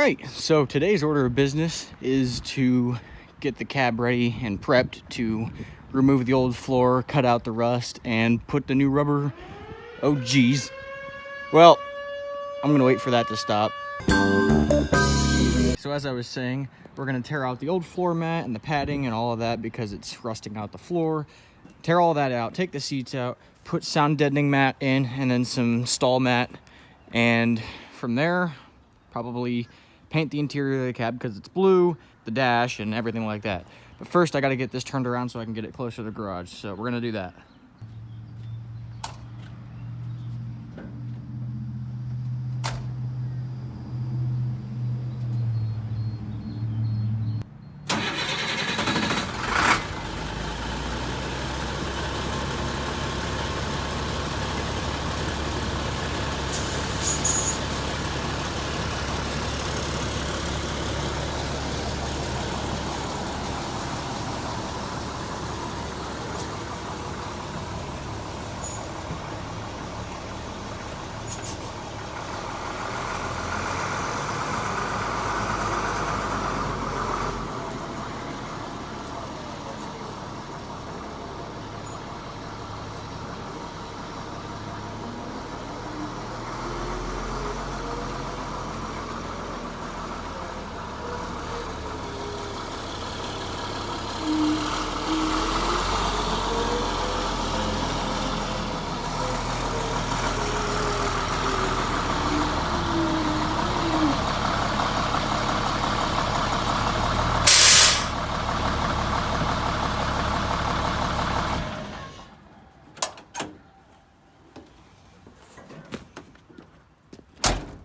right, so today's order of business is to get the cab ready and prepped to remove the old floor, cut out the rust, and put the new rubber. Oh geez. Well, I'm gonna wait for that to stop. So as I was saying, we're gonna tear out the old floor mat and the padding and all of that because it's rusting out the floor. Tear all that out, take the seats out, put sound deadening mat in, and then some stall mat. And from there, probably paint the interior of the cab because it's blue, the dash, and everything like that. But first, I gotta get this turned around so I can get it closer to the garage. So we're gonna do that.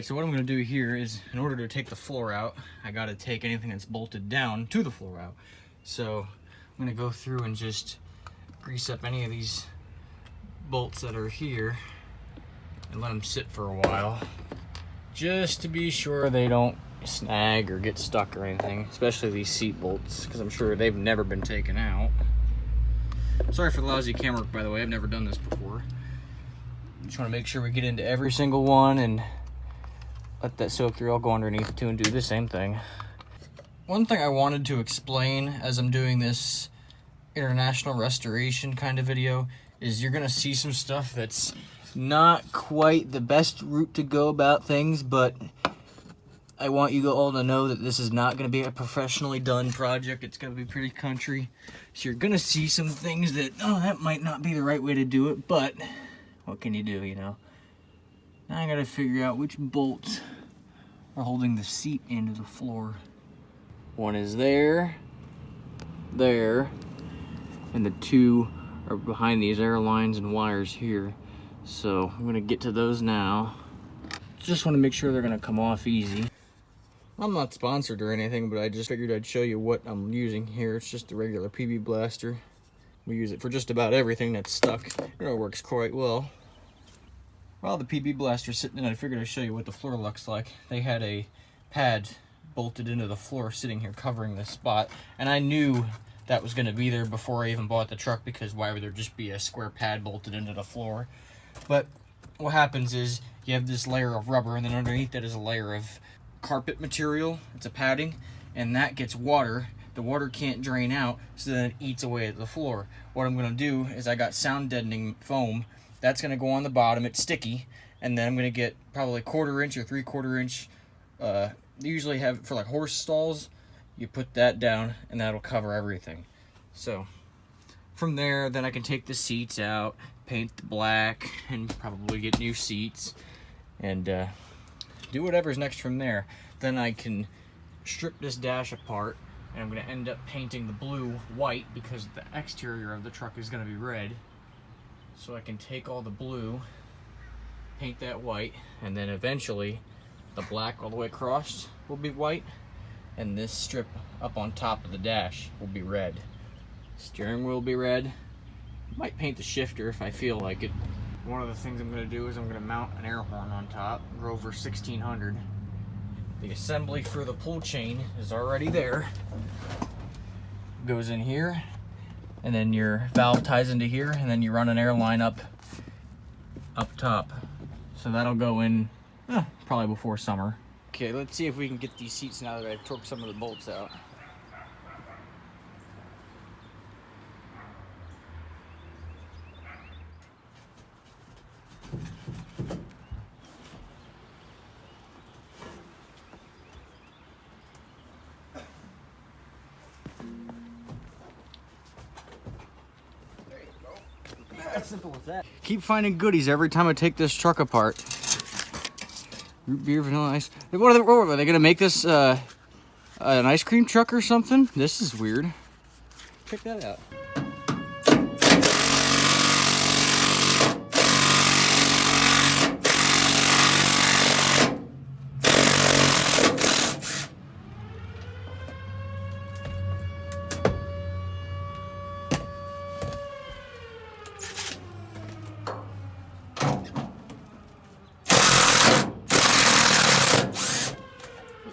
So what I'm gonna do here is, in order to take the floor out, I gotta take anything that's bolted down to the floor out. So I'm gonna go through and just grease up any of these bolts that are here and let them sit for a while, just to be sure they don't snag or get stuck or anything, especially these seat bolts, because I'm sure they've never been taken out. Sorry for the lousy camera work, by the way. I've never done this before. Just want to make sure we get into every single one and let that soak through. I'll go underneath too and do the same thing. One thing I wanted to explain as I'm doing this international restoration kind of video is you're gonna see some stuff that's not quite the best route to go about things, but I want you all to know that this is not gonna be a professionally done project. It's gonna be pretty country. So you're gonna see some things that, oh, that might not be the right way to do it, but what can you do, you know? Now I gotta figure out which bolts are holding the seat into the floor. One is there, and the two are behind these air lines and wires here. So I'm gonna get to those now. Just wanna make sure they're gonna come off easy. I'm not sponsored or anything, but I just figured I'd show you what I'm using here. It's just a regular PB blaster. We use it for just about everything that's stuck. You know, it works quite well. While the PB blaster's sitting in, I figured I'd show you what the floor looks like. They had a pad bolted into the floor sitting here covering this spot, and I knew that was going to be there before I even bought the truck, because why would there just be a square pad bolted into the floor? But what happens is you have this layer of rubber, and then underneath that is a layer of carpet material. It's a padding, and that gets water. The water can't drain out, so then it eats away at the floor. What I'm going to do is I got sound deadening foam. That's going to go on the bottom. It's sticky. And then I'm going to get probably 1/4 inch or 3/4 inch. They usually have it for like horse stalls. You put that down and that'll cover everything. So from there, then I can take the seats out, paint the black, and probably get new seats. And do whatever's next from there. Then I can strip this dash apart. And I'm going to end up painting the blue white because the exterior of the truck is going to be red. So I can take all the blue, paint that white, and then eventually the black all the way across will be white, and this strip up on top of the dash will be red. Steering wheel will be red. Might paint the shifter if I feel like it. One of the things I'm going to do is I'm going to mount an air horn on top, Grover 1600. The assembly for the pull chain is already there. Goes in here, and then your valve ties into here, and then you run an air line up top. So that'll go in probably before summer. Okay, let's see if we can get these seats now that I've torqued some of the bolts out. As simple as that. Keep finding goodies every time I take this truck apart. Root beer, vanilla ice. What are they gonna make this an ice cream truck or something? This is weird. Check that out.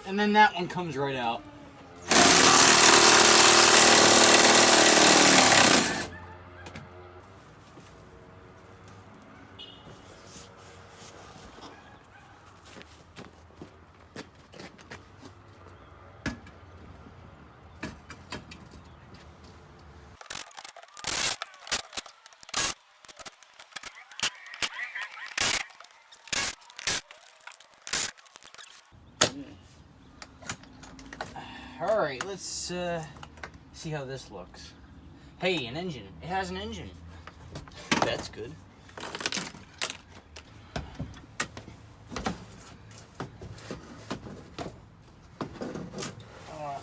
And then that one comes right out. All right, let's see how this looks. Hey, an engine. It has an engine. That's good.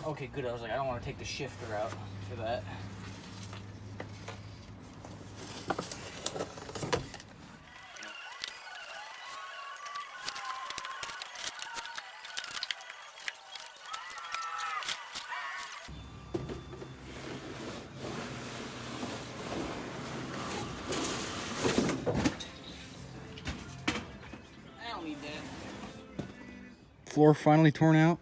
Okay, good. I was like, I don't want to take the shifter out for that. Floor finally torn out.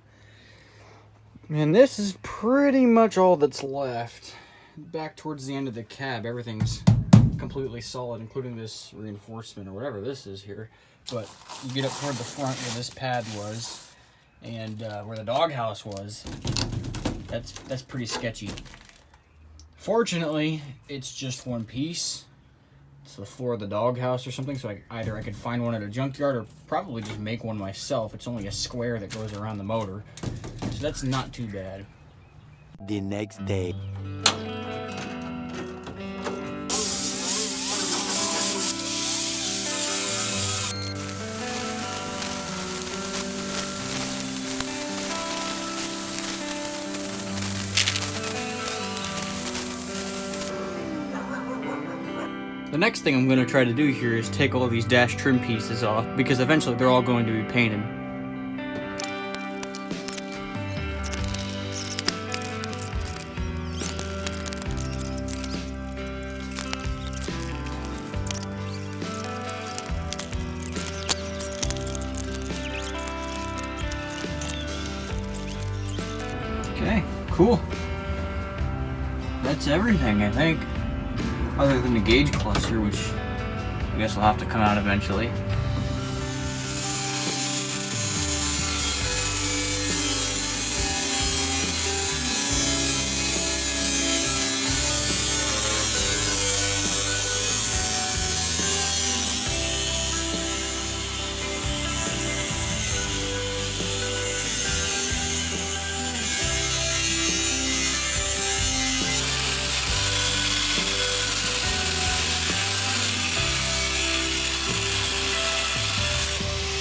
And this is pretty much all that's left. Back towards the end of the cab, everything's completely solid, including this reinforcement or whatever this is here. But you get up toward the front where this pad was and where the doghouse was. That's pretty sketchy. Fortunately, it's just one piece. It's the floor of the doghouse or something, so either I could find one at a junkyard or probably just make one myself. It's only a square that goes around the motor, so that's not too bad. The next day. The next thing I'm going to try to do here is take all these dash trim pieces off, because eventually they're all going to be painted. Okay, cool. That's everything, I think. Other than the gauge cluster, which I guess will have to come out eventually.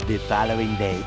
The following day.